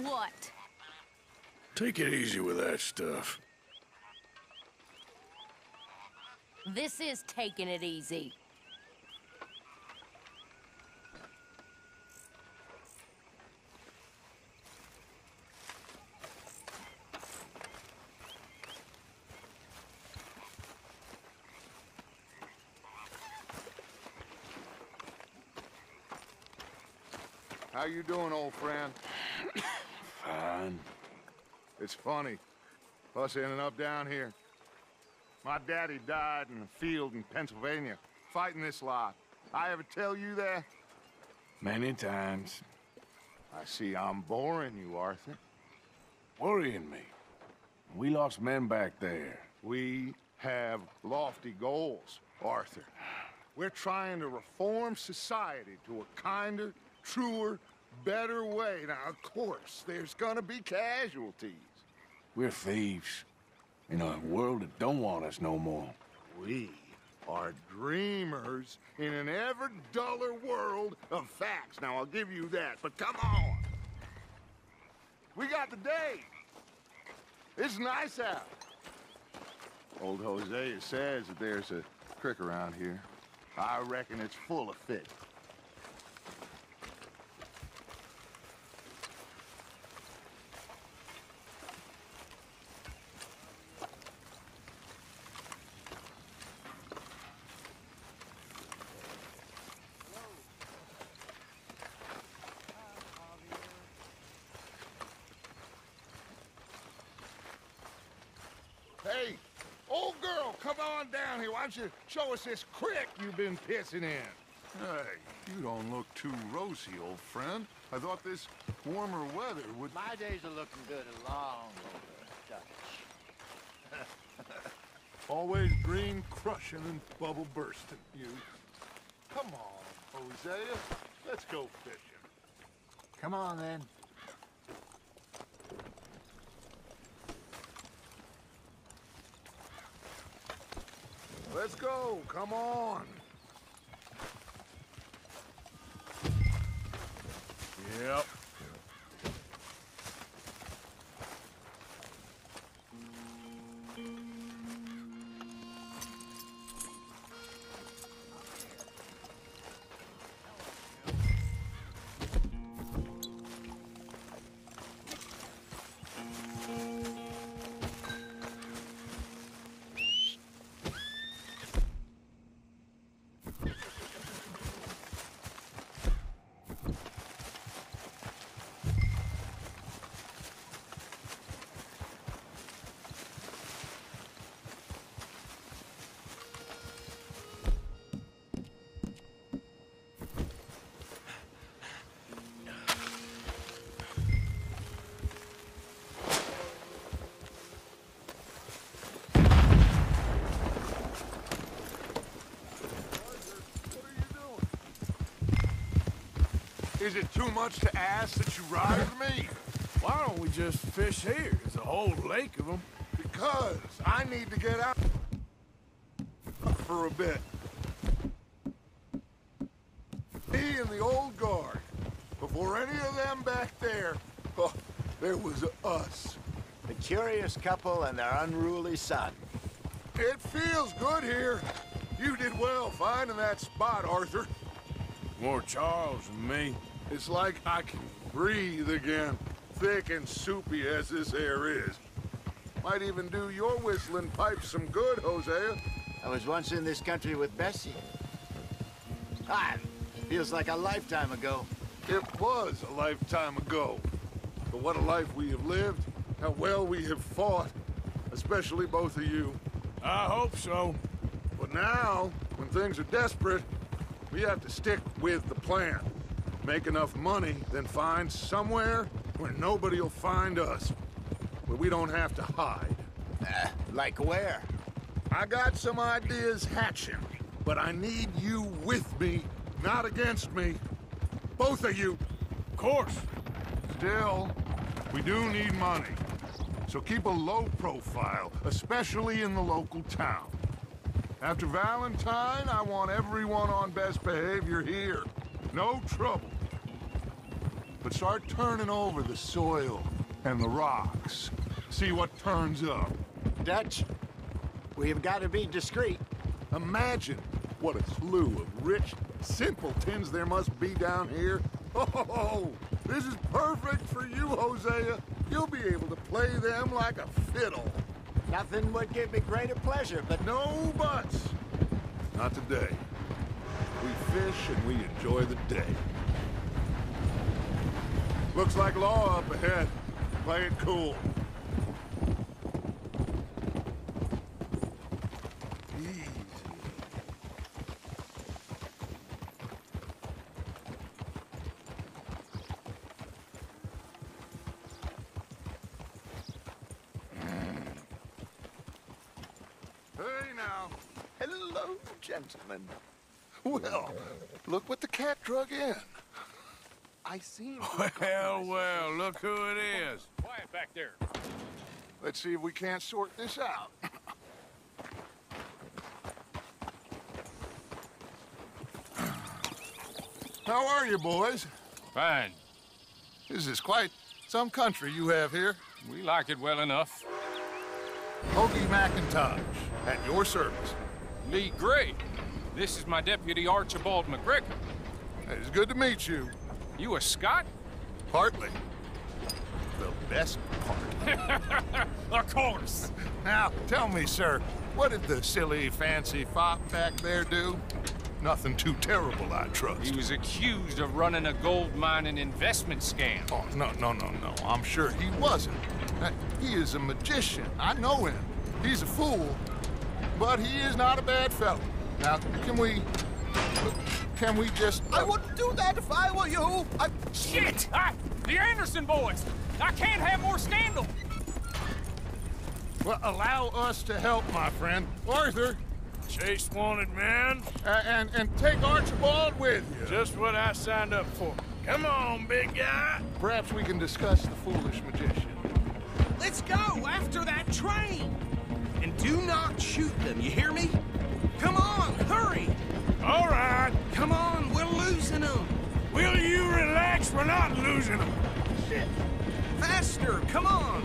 What? Take it easy with that stuff. This is taking it easy. How you doing, old friend? Fine. It's funny, us ending up down here. My daddy died in a field in Pennsylvania, fighting this lot. I ever tell you that? Many times. I see I'm boring you, Arthur. Worrying me. We lost men back there. We have lofty goals, Arthur. We're trying to reform society to a kinder, truer, better way. Now, of course, there's gonna be casualties. We're thieves. In a world that don't want us no more. We are dreamers in an ever duller world of facts. Now, I'll give you that, but come on. We got the day. It's nice out. Old Hosea says that there's a creek around here. I reckon it's full of fish. Hey, old girl, come on down here. Why don't you show us this creek you've been pissing in? Hey, you don't look too rosy, old friend. I thought this warmer weather would... My days are looking good along over Dutch. Always green crushing and bubble bursting, you. Come on, Hosea. Let's go fishing. Come on, then. Let's go, come on. Yep. Is it too much to ask that you ride with me? Why don't we just fish here? There's a whole lake of them. Because I need to get out for a bit. Me and the old guard. Before any of them back there, oh, there was us. The curious couple and their unruly son. It feels good here. You did well finding that spot, Arthur. More Charles than me. It's like I can breathe again, thick and soupy as this air is. Might even do your whistling pipes some good, Hosea. I was once in this country with Bessie. Feels like a lifetime ago. It was a lifetime ago. But what a life we have lived, how well we have fought, especially both of you. I hope so. But now, when things are desperate, we have to stick with the plan. Make enough money, then find somewhere where nobody will find us. Where we don't have to hide. Like where? I got some ideas hatching, but I need you with me, not against me. Both of you. Of course. Still, we do need money. So keep a low profile, especially in the local town. After Valentine, I want everyone on best behavior here. No trouble. but start turning over the soil and the rocks. See what turns up. Dutch, we've got to be discreet. Imagine what a slew of rich simpletons there must be down here. Oh, this is perfect for you, Hosea. You'll be able to play them like a fiddle. Nothing would give me greater pleasure, but No buts. Not today. We fish and we enjoy the day. Looks like law up ahead. Play it cool. Easy. Hey now. hello, gentlemen. Well, look what the cat drug in. I seem Well, well, look who it is. Quiet back there. Let's see if we can't sort this out. How are you, boys? Fine. This is quite some country you have here. We like it well enough. Hoagie McIntosh, at your service. Lee Gray. This is my deputy Archibald McGregor. It's good to meet you. You a Scot? Partly. The best part. Of course. Now, tell me, sir, what did the silly, fancy fop back there do? Nothing too terrible, I trust. He was accused of running a gold mining investment scam. Oh, no. I'm sure he wasn't. He is a magician. I know him. He's a fool, but he is not a bad fellow. Now, can we just... I wouldn't do that if I were you. Shit! The Anderson boys! I can't have more scandal! Well, allow us to help, my friend. Arthur, Chase wanted man. and take Archibald with you. Just what I signed up for. Come on, big guy. Perhaps we can discuss the foolish magician. Let's go after that train! And do not shoot them, you hear me? Come on, hurry! All right. Come on, we're losing them! Will you relax? We're not losing them. Shit! Faster, come on!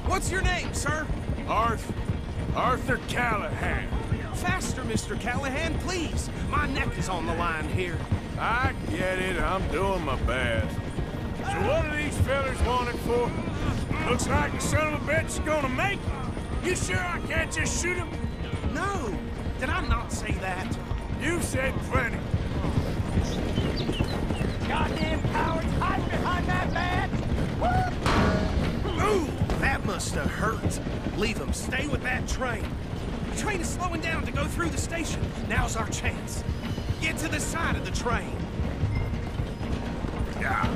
What's your name, sir? Arthur Callahan. Faster, Mr. Callahan, please! My neck is on the line here. I get it. I'm doing my best. So what are these fellas wanted for? Looks like the son of a bitch is gonna make it. You sure I can't just shoot him? No! Did I not say that? You've said plenty. Goddamn cowards hiding behind that man! Ooh, that must have hurt. Leave them. Stay with that train. The train is slowing down to go through the station. Now's our chance. Get to the side of the train. Yeah.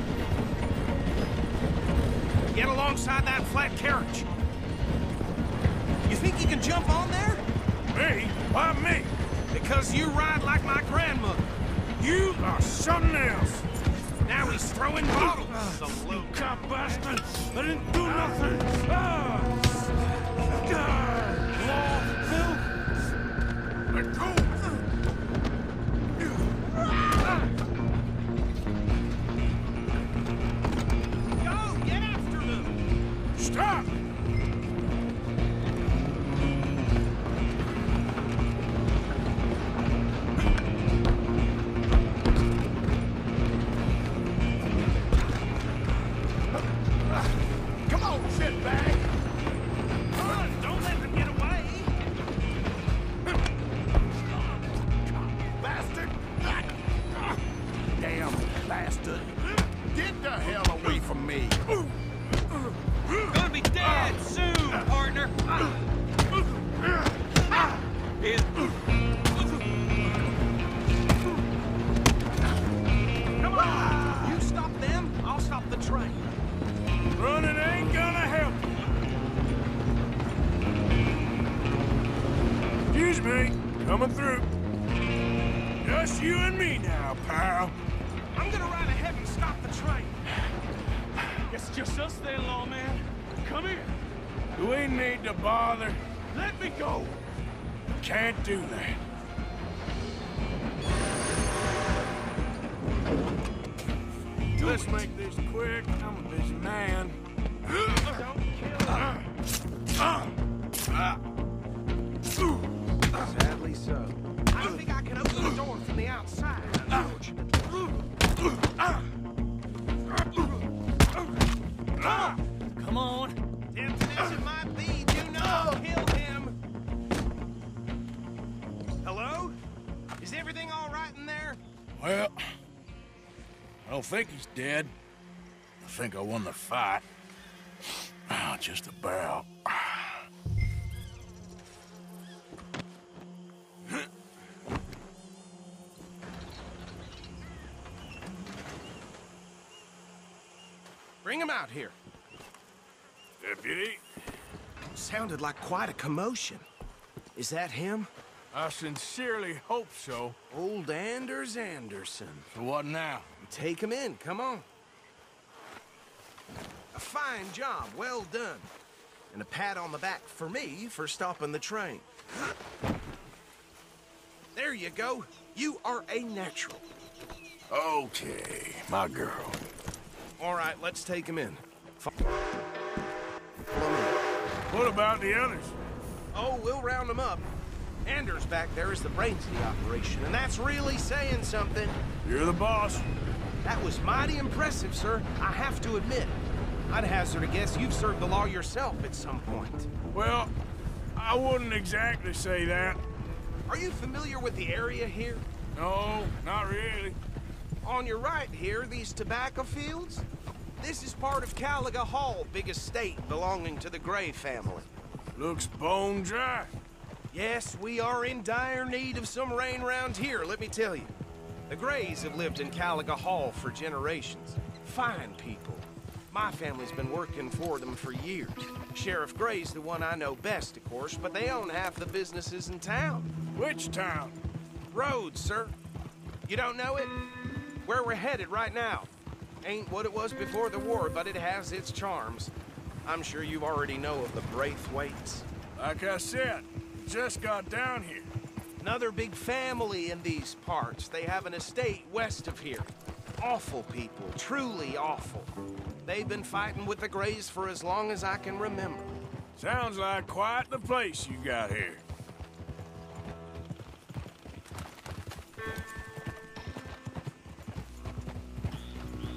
Get alongside that flat carriage. You think you can jump on there? Me? Why me? Because you ride like my grandmother. You are something else. Now he's throwing bottles. The little cop bastard. I didn't do nothing. Law, Bill. Let go. Go, get after them. Stop. Come on, shitbag. Run, don't let them get away. Bastard. Damn bastard. Get the hell away from me. Gonna be dead soon, partner. Come on. You stop them, I'll stop the train. Running ain't gonna help. Excuse me. Coming through. Just you and me now, pal. I'm gonna ride ahead and stop the train. It's just us then, lawman. Come here. Do we need to bother? Let me go. Can't do that. Let's make this quick. I'm a busy man. Sadly so. I don't think I can open the door from the outside, unfortunately. Come on. Tempting as it might be, do not kill him. Hello? Is everything all right in there? Well, I don't think he's dead. I think I won the fight. Just about. Bring him out here. Deputy, Sounded like quite a commotion. Is that him? I sincerely hope so. Old Anders Anderson. So what now? Take him in, come on. A fine job, well done. And a pat on the back for me for stopping the train. There you go. You are a natural. Okay, my girl. All right, let's take him in. Follow me. What about the others? Oh, we'll round them up. Anders back there is the brains of the operation, and that's really saying something. You're the boss. That was mighty impressive, sir. I have to admit. I'd hazard a guess you've served the law yourself at some point. Well, I wouldn't exactly say that. Are you familiar with the area here? No, not really. On your right here, these tobacco fields? This is part of Caliga Hall, big estate belonging to the Gray family. Looks bone dry. Yes, we are in dire need of some rain round here, let me tell you. The Grays have lived in Caliga Hall for generations. Fine people. My family's been working for them for years. Sheriff Gray's the one I know best, of course, but they own half the businesses in town. Which town? Rhodes, sir. You don't know it? Where we're headed right now. Ain't what it was before the war, but it has its charms. I'm sure you already know of the Braithwaites. Like I said, just got down here. Another big family in these parts. They have an estate west of here. Awful people, truly awful. They've been fighting with the Grays for as long as I can remember. Sounds like quite the place you got here.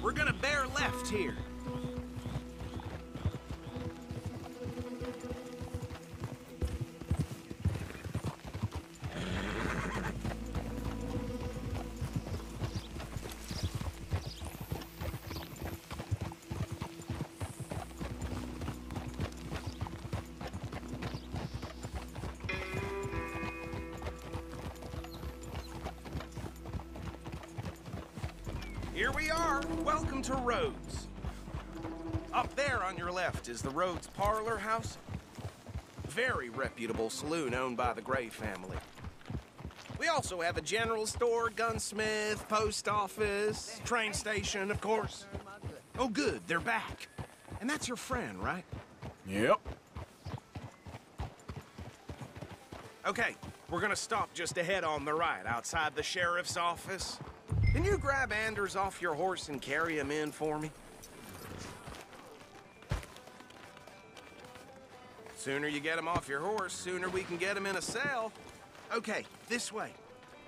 We're gonna bear left here. Here we are. Welcome to Rhodes. Up there on your left is the Rhodes Parlor House. Very reputable saloon owned by the Gray family. We also have a general store, gunsmith, post office, train station, of course. Oh, good, they're back. And that's your friend, right? Yep. Okay, we're gonna stop just ahead on the right, outside the sheriff's office. Can you grab Anders off your horse and carry him in for me? Sooner you get him off your horse, sooner we can get him in a cell. Okay, this way.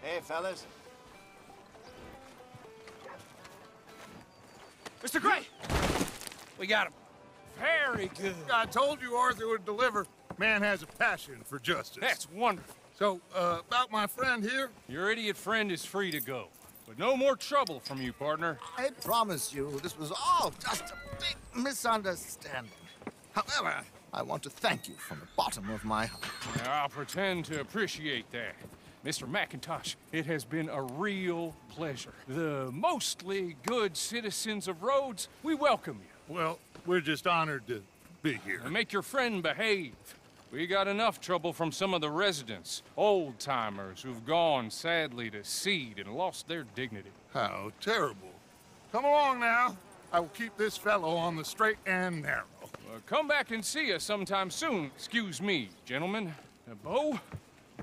Hey, fellas. Mr. Gray! We got him. Very good. I told you Arthur would deliver. Man has a passion for justice. That's wonderful. So, about my friend here? Your idiot friend is free to go. But no more trouble from you, partner. I promise you, this was all just a big misunderstanding. However, I want to thank you from the bottom of my heart. I'll pretend to appreciate that. Mr. McIntosh, it has been a real pleasure. The mostly good citizens of Rhodes, we welcome you. Well, we're just honored to be here. And make your friend behave. We got enough trouble from some of the residents, old-timers who've gone, sadly, to seed and lost their dignity. How terrible. Come along now. I will keep this fellow on the straight and narrow. Come back and see us sometime soon. Excuse me, gentlemen. Bo,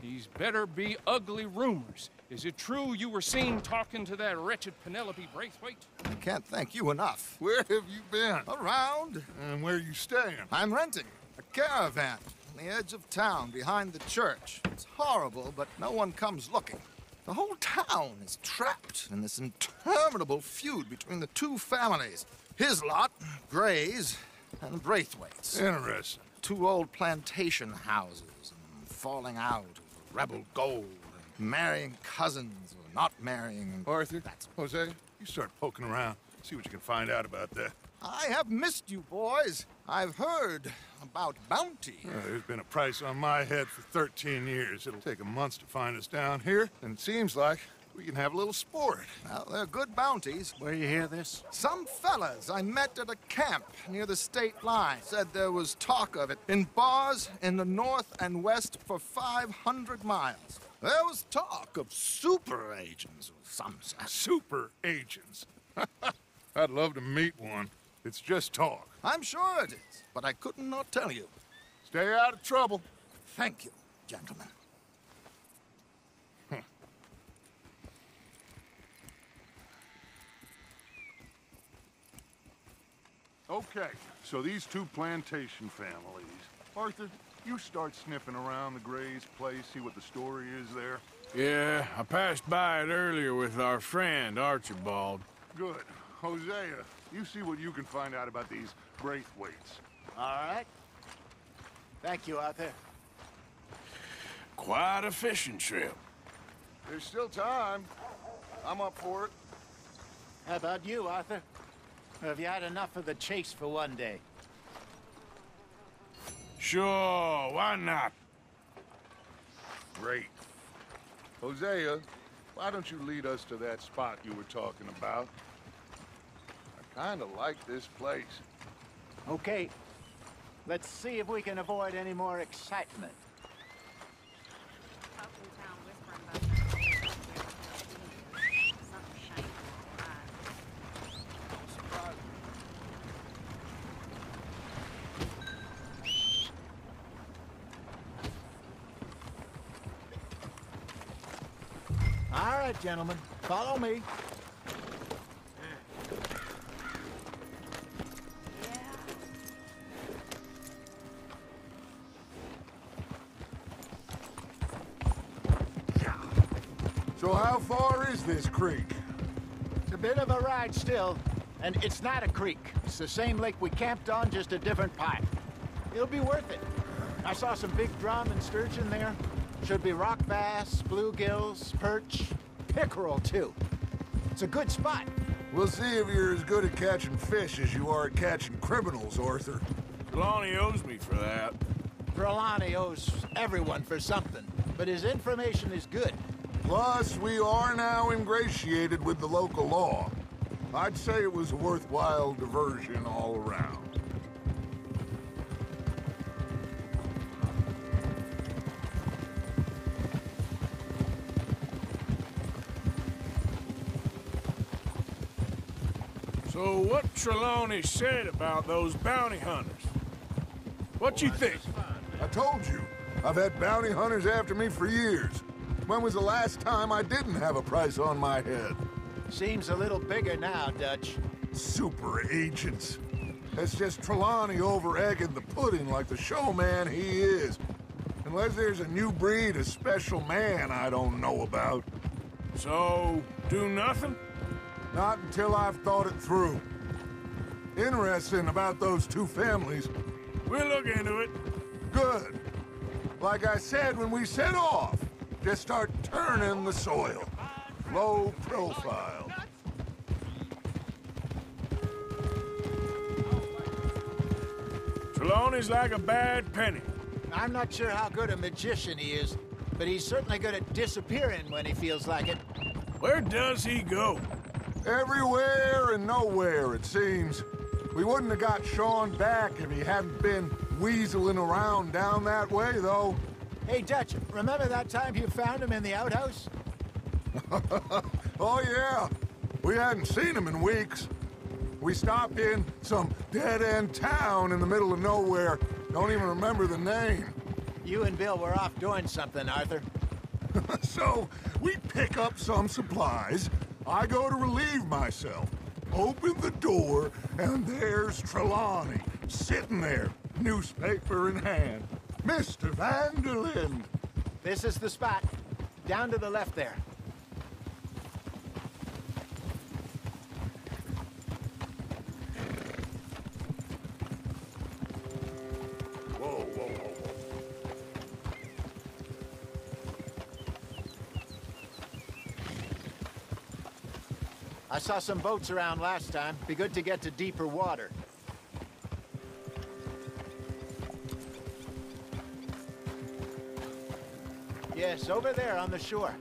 These better be ugly rumors. Is it true you were seen talking to that wretched Penelope Braithwaite? I can't thank you enough. Where have you been? Around. And where you staying? I'm renting a caravan on the edge of town behind the church. It's horrible, but no one comes looking. The whole town is trapped in this interminable feud between the two families. His lot, Gray's, and Braithwaite's. Interesting. Two old plantation houses, and falling out over rebel gold, and marrying cousins or not marrying. And Arthur, that's... Jose, you start poking around. See what you can find out about that. I have missed you, boys. I've heard about bounty. There's been a price on my head for 13 years. It'll take a month to find us down here, and it seems like we can have a little sport. Well, they're good bounties. Where you hear this? Some fellas I met at a camp near the state line said there was talk of it in bars in the north and west for 500 miles. There was talk of super agents of some sort. Super agents. I'd love to meet one. It's just talk. I'm sure it is, but I couldn't not tell you. Stay out of trouble. Thank you, gentlemen. Okay, so these two plantation families. Arthur, you start sniffing around the Gray's place, see what the story is there. Yeah, I passed by it earlier with our friend, Archibald. Good. Hosea, you see what you can find out about these Braithwaites. All right. Thank you, Arthur. Quite a fishing trip. There's still time. I'm up for it. How about you, Arthur? Or have you had enough of the chase for one day? Sure, why not? Great. Hosea, why don't you lead us to that spot you were talking about? I kind of like this place. Okay. Let's see if we can avoid any more excitement. All right, gentlemen, follow me. So how far is this creek? It's a bit of a ride still, and it's not a creek. It's the same lake we camped on, just a different pipe. It'll be worth it. I saw some big drum and sturgeon there. Should be rock bass, bluegills, perch, pickerel, too. It's a good spot. We'll see if you're as good at catching fish as you are at catching criminals, Arthur. Trelawney owes me for that. Trelawney owes everyone for something, but his information is good. Plus, we are now ingratiated with the local law. I'd say it was a worthwhile diversion all around. So what Trelawney said about those bounty hunters? What you think? I told you, I've had bounty hunters after me for years. When was the last time I didn't have a price on my head? Seems a little bigger now, Dutch. Super agents. That's just Trelawney over-egging the pudding like the showman he is. Unless there's a new breed of special man I don't know about. So, do nothing? Not until I've thought it through. Interesting about those two families. We'll look into it. Good. Like I said when we set off, just start turning the soil. Low profile. Trelawney's like a bad penny. I'm not sure how good a magician he is, but he's certainly good at disappearing when he feels like it. Where does he go? Everywhere and nowhere, it seems. We wouldn't have got Sean back if he hadn't been weaseling around down that way, though. Hey, Dutch, remember that time you found him in the outhouse? Oh, yeah. We hadn't seen him in weeks. We stopped in some dead-end town in the middle of nowhere. Don't even remember the name. you and Bill were off doing something, Arthur. So, we pick up some supplies. I go to relieve myself. Open the door, and there's Trelawney, sitting there, newspaper in hand. Mr. Van der Linde. This is the spot. Down to the left there. Whoa, whoa, whoa, whoa. I saw some boats around last time. Be good to get to deeper water. Yes, over there on the shore.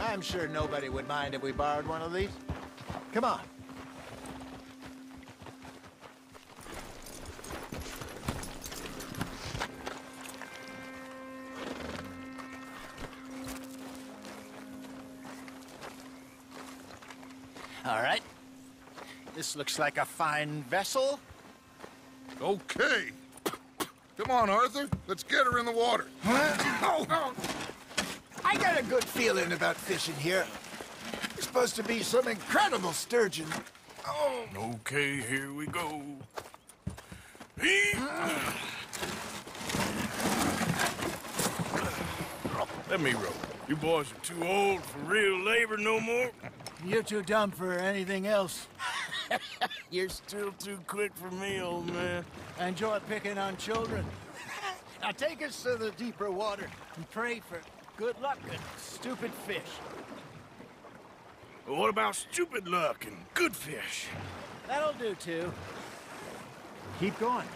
I'm sure nobody would mind if we borrowed one of these. Come on. All right. This looks like a fine vessel. Okay. Come on, Arthur. Let's get her in the water. I got a good feeling about fishing here. There's supposed to be some incredible sturgeon. Oh, Okay, here we go. Let me row. You boys are too old for real labor no more. you're too dumb for anything else. You're still too quick for me, old man. I enjoy picking on children. Now take us to the deeper water and pray for good luck and stupid fish. Well, what about stupid luck and good fish? That'll do, too. Keep going.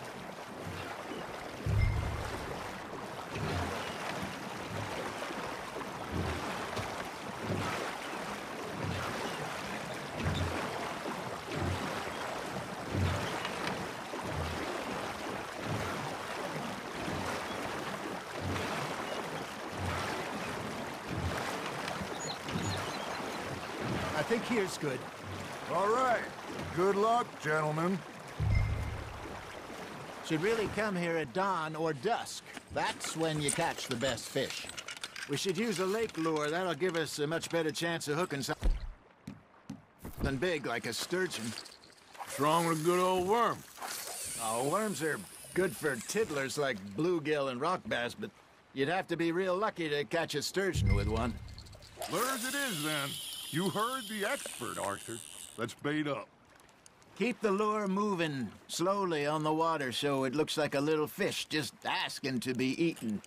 I think here's good. All right. Good luck, gentlemen. Should really come here at dawn or dusk. That's when you catch the best fish. We should use a lake lure. That'll give us a much better chance of hooking something big like a sturgeon. What's wrong with a good old worm? Oh, worms are good for tiddlers like bluegill and rock bass, but you'd have to be real lucky to catch a sturgeon with one. Lure as it is, then. You heard the expert, Arthur. Let's bait up. Keep the lure moving slowly on the water so it looks like a little fish just asking to be eaten.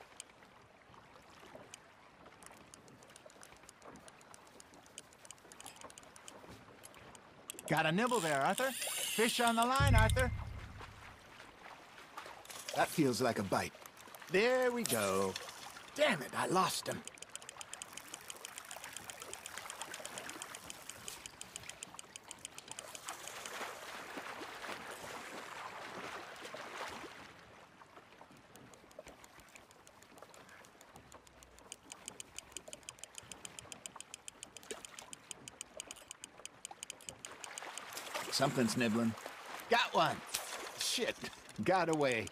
Got a nibble there, Arthur. Fish on the line, Arthur. That feels like a bite. There we go. Damn it, I lost him. Something's nibbling. Got one. Shit. Got away.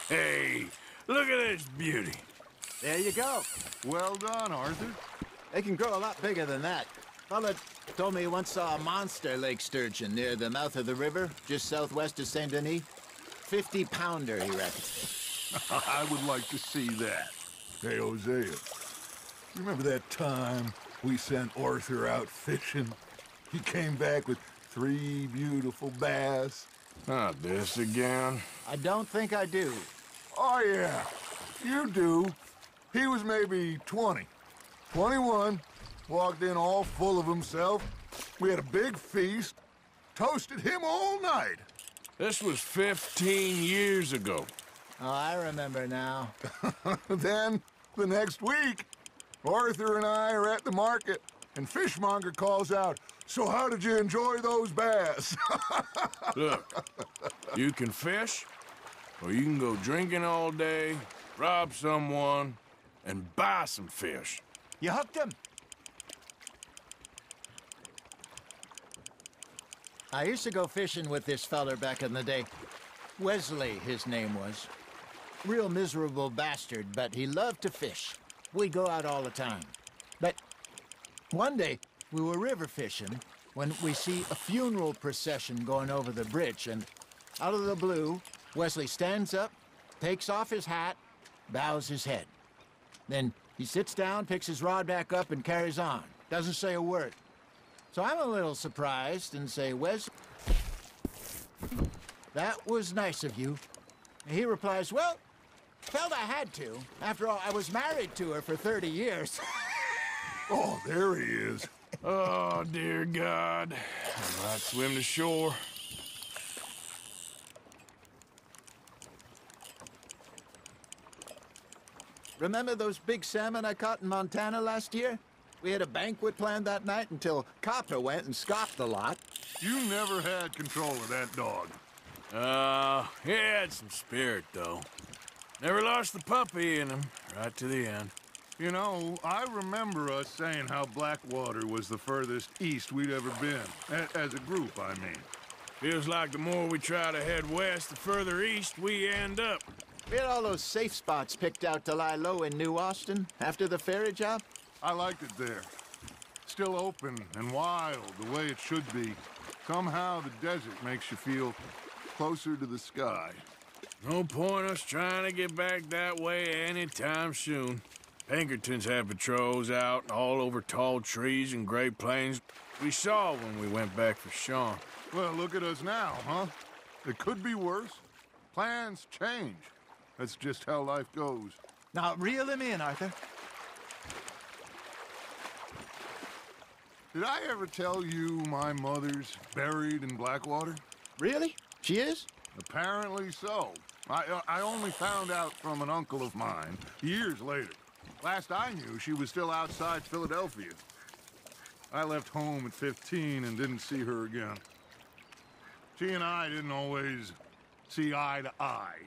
Hey, look at this beauty. There you go. Well done, Arthur. They can grow a lot bigger than that. Fella told me he once saw a monster lake sturgeon near the mouth of the river, just southwest of Saint Denis. 50-pounder, he reckons. I would like to see that. Hey, Hosea. Remember that time we sent Arthur out fishing? He came back with 3 beautiful bass. Not this again. I don't think I do. Oh, yeah. You do. He was maybe 20. 21. Walked in all full of himself. We had a big feast. Toasted him all night. This was 15 years ago. Oh, I remember now. Then, the next week, Arthur and I are at the market, and Fishmonger calls out, "So how did you enjoy those bass?" Look, you can fish, or you can go drinking all day, rob someone, and buy some fish. You hooked him? I used to go fishing with this feller back in the day. Wesley, his name was. Real miserable bastard, but he loved to fish. We'd go out all the time. But one day, we were river fishing when we see a funeral procession going over the bridge, and out of the blue, Wesley stands up, takes off his hat, bows his head. Then he sits down, picks his rod back up, and carries on. Doesn't say a word. So I'm a little surprised and say, "Wes, that was nice of you." And he replies, "Well, felt I had to. After all, I was married to her for 30 years. Oh, there he is. Oh, dear God. I might swim to shore. Remember those big salmon I caught in Montana last year? We had a banquet planned that night until Copper went and scoffed the lot. You never had control of that dog. He had some spirit, though. Never lost the puppy in him, right to the end. You know, I remember us saying how Blackwater was the furthest east we'd ever been. As a group, I mean. Feels like the more we try to head west, the further east we end up. We had all those safe spots picked out to lie low in New Austin after the ferry job. I liked it there. Still open and wild, the way it should be. Somehow the desert makes you feel closer to the sky. No point us trying to get back that way anytime soon. Pinkertons had patrols out all over tall trees and Great Plains. We saw when we went back for Sean. Well, look at us now, huh? It could be worse. Plans change. That's just how life goes. Now, reel him in, Arthur. Did I ever tell you my mother's buried in Blackwater? Really? She is? Apparently so. I only found out from an uncle of mine years later. Last I knew, she was still outside Philadelphia. I left home at 15 and didn't see her again. She and I didn't always see eye to eye.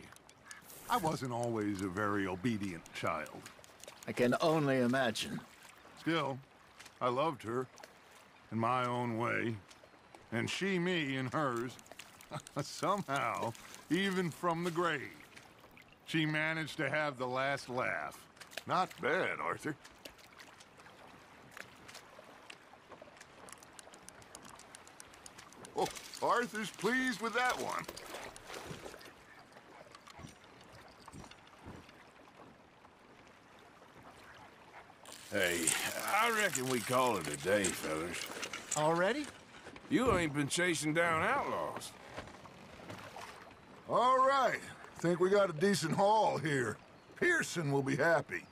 I wasn't always a very obedient child. I can only imagine. Still, I loved her in my own way, and she me in hers. Somehow, even from the grave, she managed to have the last laugh. Not bad, Arthur. Oh, Arthur's pleased with that one. Hey, I reckon we call it a day, fellas. Already? You ain't been chasing down outlaws. All right. Think we got a decent haul here. Pearson will be happy.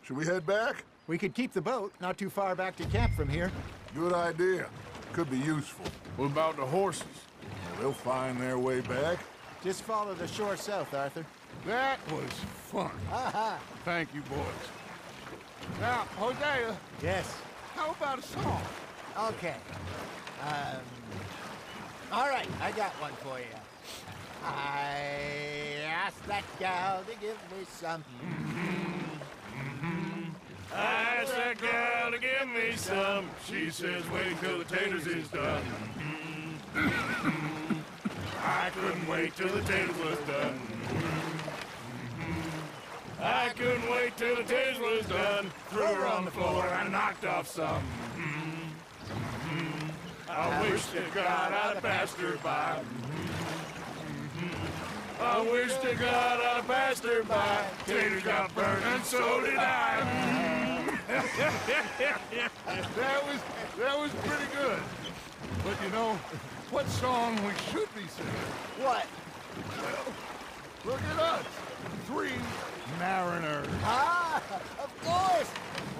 Should we head back? We could keep the boat not too far back to camp from here. Good idea. Could be useful. What about the horses? They'll find their way back. Just follow the shore south, Arthur. That was fun. Thank you, boys. Now, Hosea, Yes. how about a song? Okay. All right, I got one for you. I asked that gal to give me some. I asked that gal to give me some. She says, wait till the taters is done. I couldn't wait till the taters was done. I couldn't wait till the taters was done. Threw her on the floor and knocked off some. I wish to God I'd have passed her by. I wish to God I'd have passed her by. Taters got burned and so did I. That was pretty good. But you know, what song we should be singing? What? Well, look at us. 3 mariners. Ah, of course.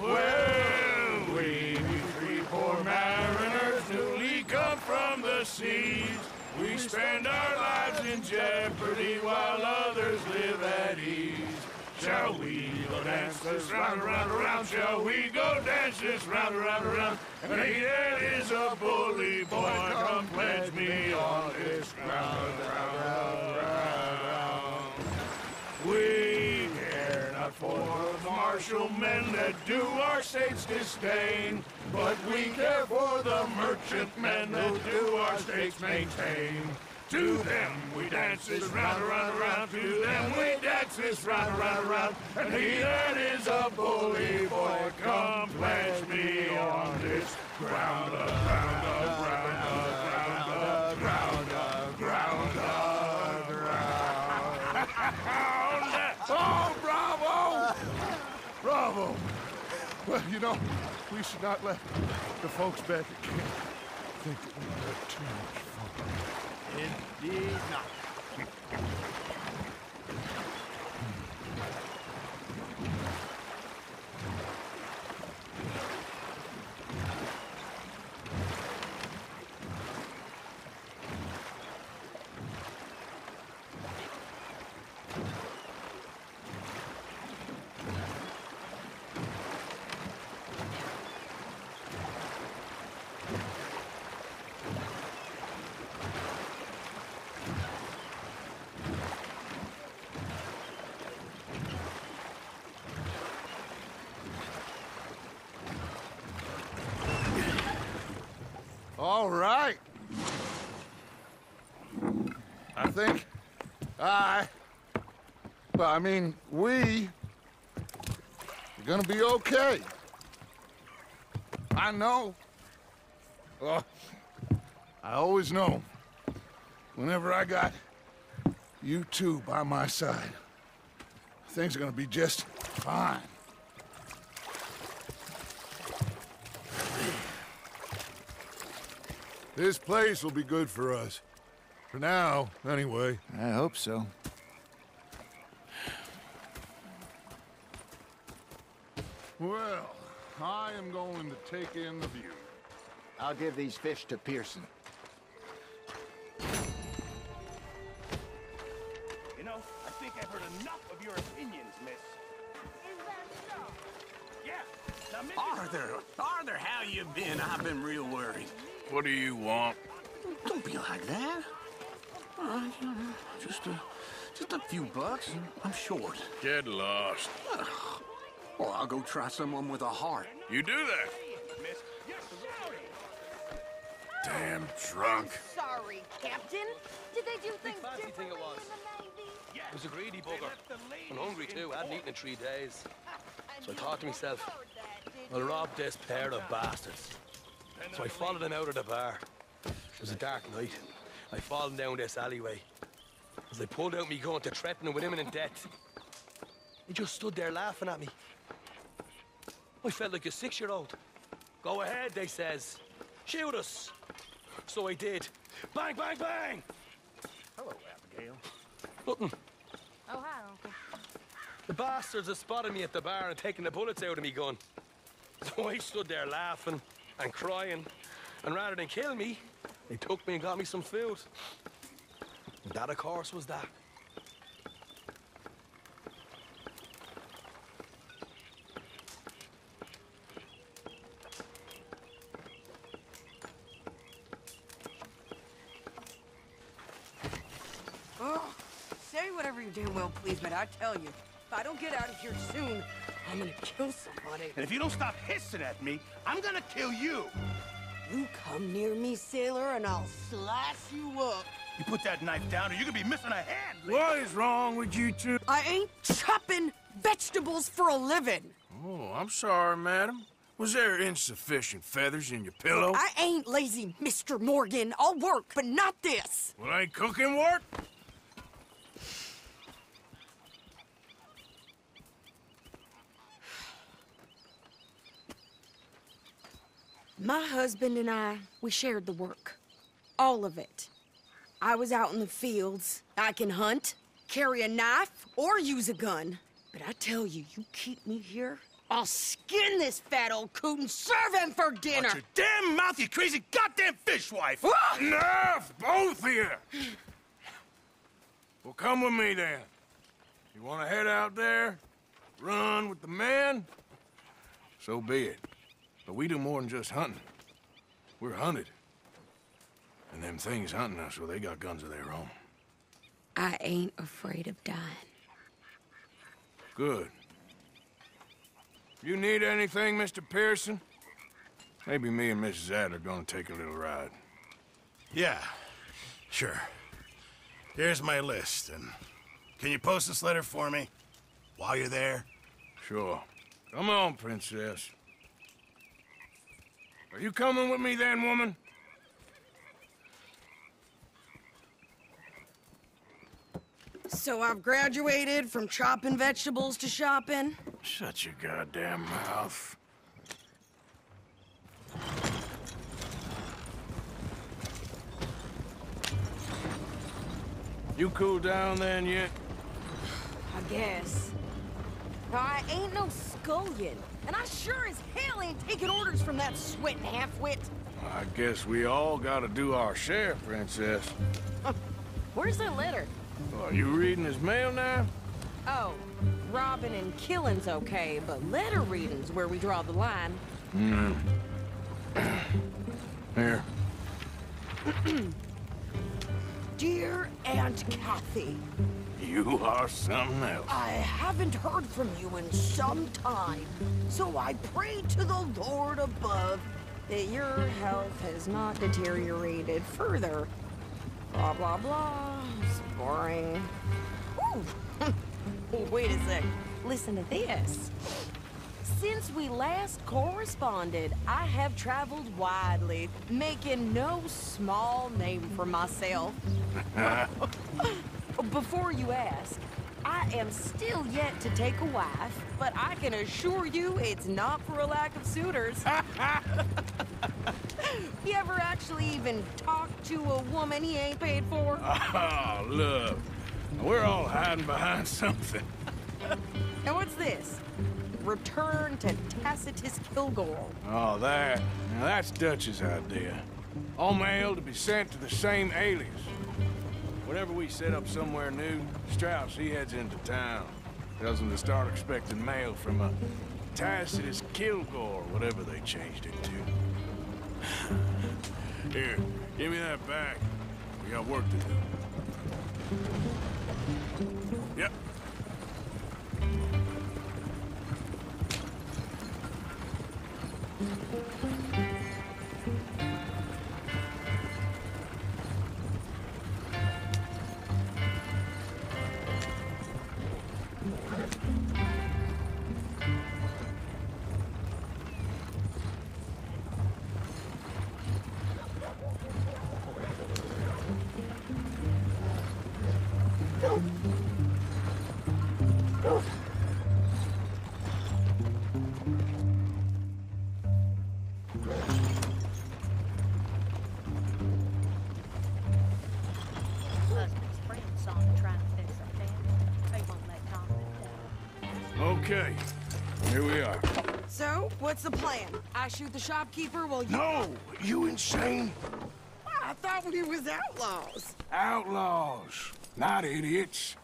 Well, we 3 poor mariners newly come from the seas. We spend our lives in jeopardy while others live at ease. Shall we go dance this round, around, around? Shall we go dance this round, around, around? And he that is a bully boy, come pledge me on this ground, round, round. We care not for the martial men that do our state's disdain, but we care for the merchant men that do our state's maintain. To them we dance this round, around, around. To them we dance this round, around, around. And he that is a bully boy, come pledge me on this ground, ground, ground, ground, ground, ground, ground. Oh, bravo! Bravo! Well, you know, we should not let the folks back at camp think that we had too much fun. Indeed not. All right. I think we are gonna be okay. I know. I always know. Whenever I got you two by my side, things are gonna be just fine. This place will be good for us. For now, anyway. I hope so. Well, I am going to take in the view. I'll give these fish to Pearson. You know, I think I've heard enough of your opinions, miss. Is that so? Yeah. Now, Arthur, how you been? I've been real worried. What do you want? Don't be like that. Just a few bucks. I'm short. Get lost. Or I'll go try someone with a heart. You do that. miss, you're shouting. Damn drunk. Sorry, Captain. Did they do things fancy thing differently it was. in the Navy? It was a greedy bugger. And hungry too. I hadn't eaten in 3 days. So I thought to myself, I'll rob this pair of bastards. So I followed them out of the bar. It was a dark night. I followed down this alleyway. As I pulled out me gun to threaten them with imminent death, they just stood there laughing at me. I felt like a 6-year-old. Go ahead, they says. Shoot us. So I did. Bang, bang, bang! Hello, Abigail. Nothing. Oh, hi, Uncle. The bastards had spotted me at the bar and taken the bullets out of me gun. So I stood there laughing and crying. And rather than kill me, they took me and got me some food. And that, of course, was that. Oh, say whatever you damn well please, but I tell you, if I don't get out of here soon, I'm gonna kill somebody. And if you don't stop hissing at me, I'm gonna kill you. You come near me, sailor, and I'll slice you up. You put that knife down or you're gonna be missing a hand. What is wrong with you two? I ain't chopping vegetables for a living. Oh, I'm sorry, madam. Was there insufficient feathers in your pillow? I ain't lazy, Mr. Morgan. I'll work, but not this. Well, ain't cooking work? My husband and I, we shared the work. All of it. I was out in the fields. I can hunt, carry a knife, or use a gun. But I tell you, you keep me here, I'll skin this fat old coot and serve him for dinner. Watch your damn mouth, you crazy goddamn fishwife! Enough, both of you! Well, come with me then. You want to head out there, run with the men? So be it. But we do more than just hunting. We're hunted. And them things hunting us, well, they got guns of their own. I ain't afraid of dying. Good. You need anything, Mr. Pearson? Maybe me and Mrs. Adler are gonna take a little ride. Yeah, sure. Here's my list, and can you post this letter for me while you're there? Sure. Come on, Princess. Are you coming with me then, woman? So I've graduated from chopping vegetables to shopping? Shut your goddamn mouth. You cool down then yet? I guess. I ain't no scullion, and I sure as hell ain't taking orders from that sweating half-wit. I guess we all gotta do our share, Princess. Where's that letter? Are you reading his mail now? Oh, robbing and killing's okay, but letter reading's where we draw the line. Here. Dear Aunt Kathy, You are something else. I haven't heard from you in some time, so I pray to the Lord above that your health has not deteriorated further. Blah, blah, blah. It's boring. Ooh. Wait a sec. Listen to this. Since we last corresponded, I have traveled widely, making no small name for myself. Before you ask, I am still yet to take a wife, but I can assure you it's not for a lack of suitors. You ever actually even talked to a woman he ain't paid for? Oh, look. We're all hiding behind something. And what's this? Return to Tacitus Kilgore. Oh, that. Now, that's Dutch's idea. All mail to be sent to the same alias. Whenever we set up somewhere new, Strauss, he heads into town. Tells them to start expecting mail from a Tacitus Kilgore, whatever they changed it to. Here, give me that back. We got work to do. Yep. Husband's friend saw him trying to fix our family. They won't let Tom live down. Okay, here we are. So, what's the plan? I shoot the shopkeeper while you... No! You insane? I thought we was outlaws. Outlaws, not idiots.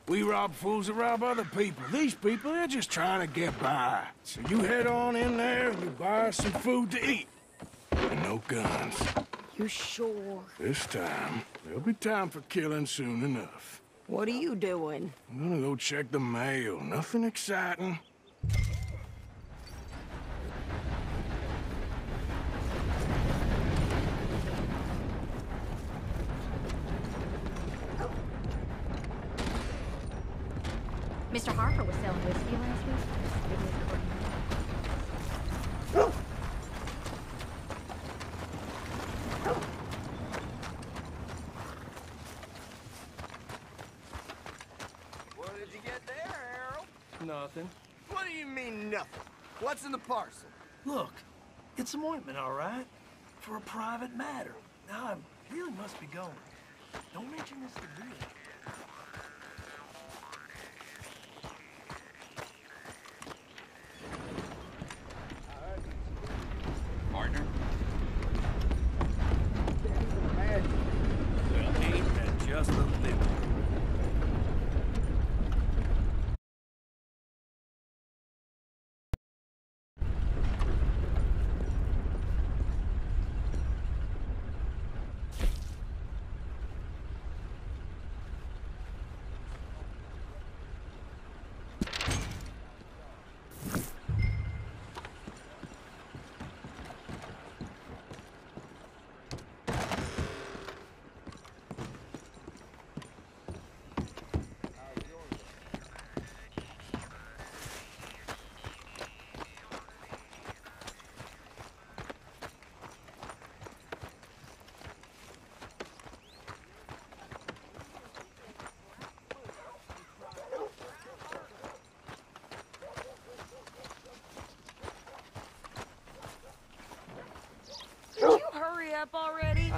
We rob fools that rob other people. These people, they're just trying to get by. So you head on in there and you buy us some food to eat. And no guns. You sure? This time, there'll be time for killing soon enough. What are you doing? I'm gonna go check the mail. Nothing exciting. Mr. Harper was selling whiskey last week. What did you get there, Harold? Nothing. What do you mean, nothing? What's in the parcel? Look, it's some ointment, all right? For a private matter. Now, I really must be going. Don't mention this to Bill. Partner? Well, ain't that just a little?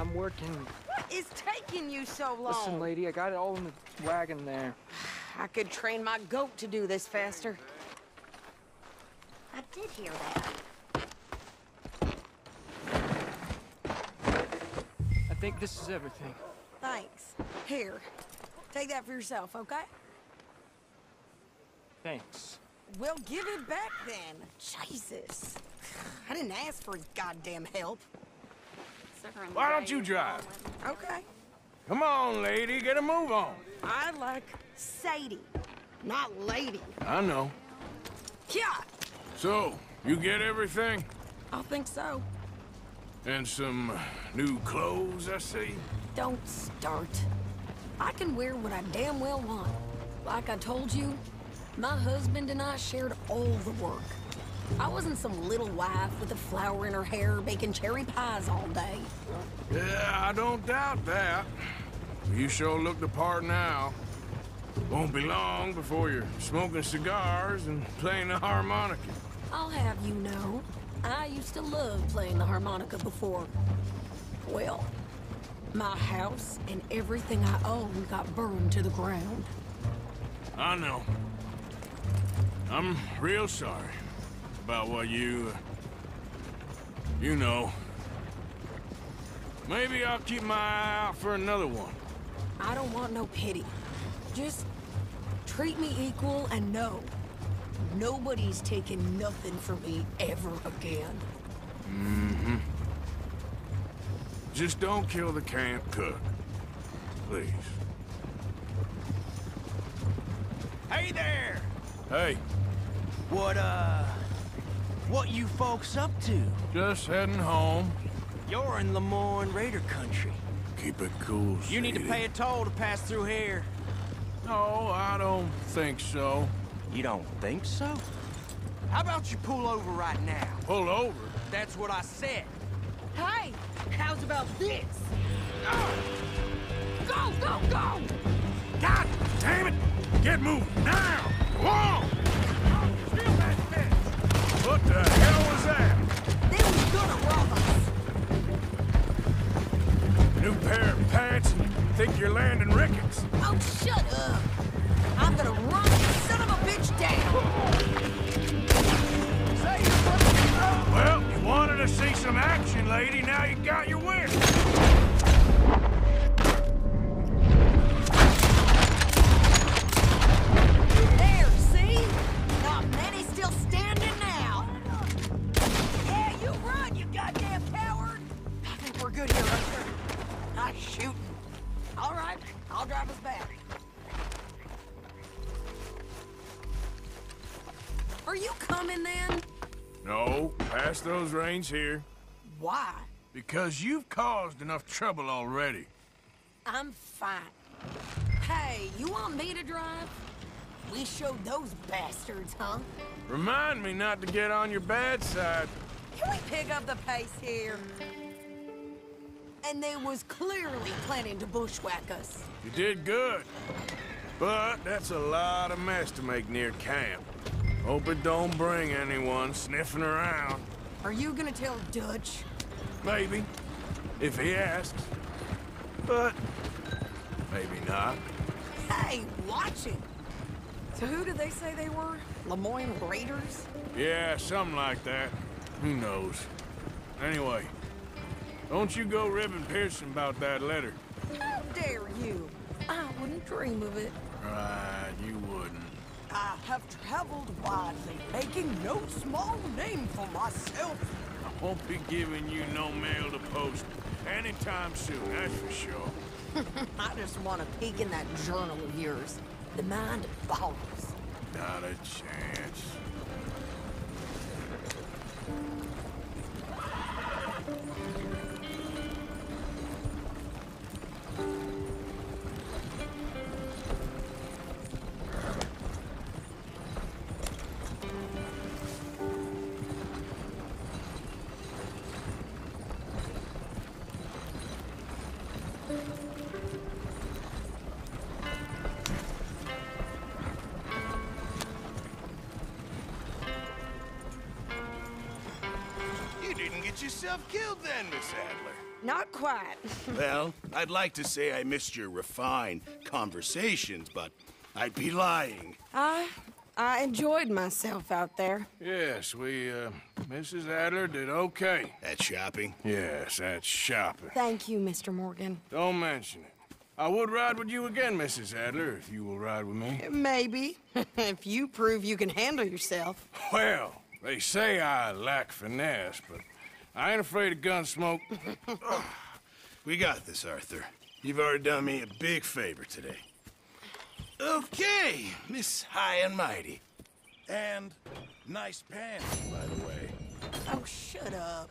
I'm working. What is taking you so long? Listen, lady, I got it all in the wagon there. I could train my goat to do this faster. I did hear that. I think this is everything. Thanks. Here, take that for yourself, okay? Thanks. Well, give it back then. Jesus. I didn't ask for his goddamn help. Why don't you drive? Okay. Come on, lady, get a move on. I like Sadie, not lady. I know. Yeah, So, you get everything? I think so. And some new clothes, I see? Don't start. I can wear what I damn well want. Like I told you, my husband and I shared all the work. I wasn't some little wife with a flower in her hair baking cherry pies all day. Yeah, I don't doubt that. You sure look the part now. Won't be long before you're smoking cigars and playing the harmonica. I'll have you know, I used to love playing the harmonica before. Well, my house and everything I owned got burned to the ground. I know. I'm real sorry about what you know. Maybe I'll keep my eye out for another one. I don't want no pity. Just treat me equal and know nobody's taking nothing from me ever again. Mm-hmm. Just don't kill the camp cook. Please. Hey there! Hey. What you folks up to? Just heading home. You're in Lemoyne Raider country. Keep it cool, You need to Sadie. pay a toll to pass through here. No, I don't think so. You don't think so? How about you pull over right now? Pull over? That's what I said. Hey, how's about this? Go, go, go! God damn it! Get moving now! Go on! What the hell was that? They was gonna rob us. New pair of pants and you think you're landing Ricketts. Oh, shut up. I'm gonna run this son of a bitch down. Well, you wanted to see some action, lady. Now you got your wish. There, see? Not many still standing now. Yeah, you run, you goddamn coward. I think we're good here, Arthur. Nice shooting. All right, I'll drive us back. Are you coming then? No, pass those reins here. Why? Because you've caused enough trouble already. I'm fine. Hey, you want me to drive? We showed those bastards, huh? Remind me not to get on your bad side. Can we pick up the pace here? And they was clearly planning to bushwhack us. You did good. But that's a lot of mess to make near camp. Hope it don't bring anyone sniffing around. Are you gonna tell Dutch? Maybe, if he asks. But maybe not. Hey, watch it! So who did they say they were? Lemoyne Raiders? Yeah, something like that. Who knows? Anyway, don't you go ribbing Pearson about that letter. How dare you? I wouldn't dream of it. Right, you wouldn't. I have traveled widely, making no small name for myself. I won't be giving you no mail to post anytime soon, that's for sure. I just want to peek in that journal of yours. The mind follows. Not a chance. get yourself killed then, Miss Adler. Not quite. Well, I'd like to say I missed your refined conversations, but I'd be lying. I enjoyed myself out there. Yes, Mrs. Adler did okay. At shopping? Yes, at shopping. Thank you, Mr. Morgan. Don't mention it. I would ride with you again, Mrs. Adler, if you will ride with me. Maybe. If you prove you can handle yourself. Well, they say I lack finesse, but I ain't afraid of gun smoke. We got this, Arthur. You've already done me a big favor today. Okay, Miss High and Mighty. And nice pants, by the way. Oh, shut up.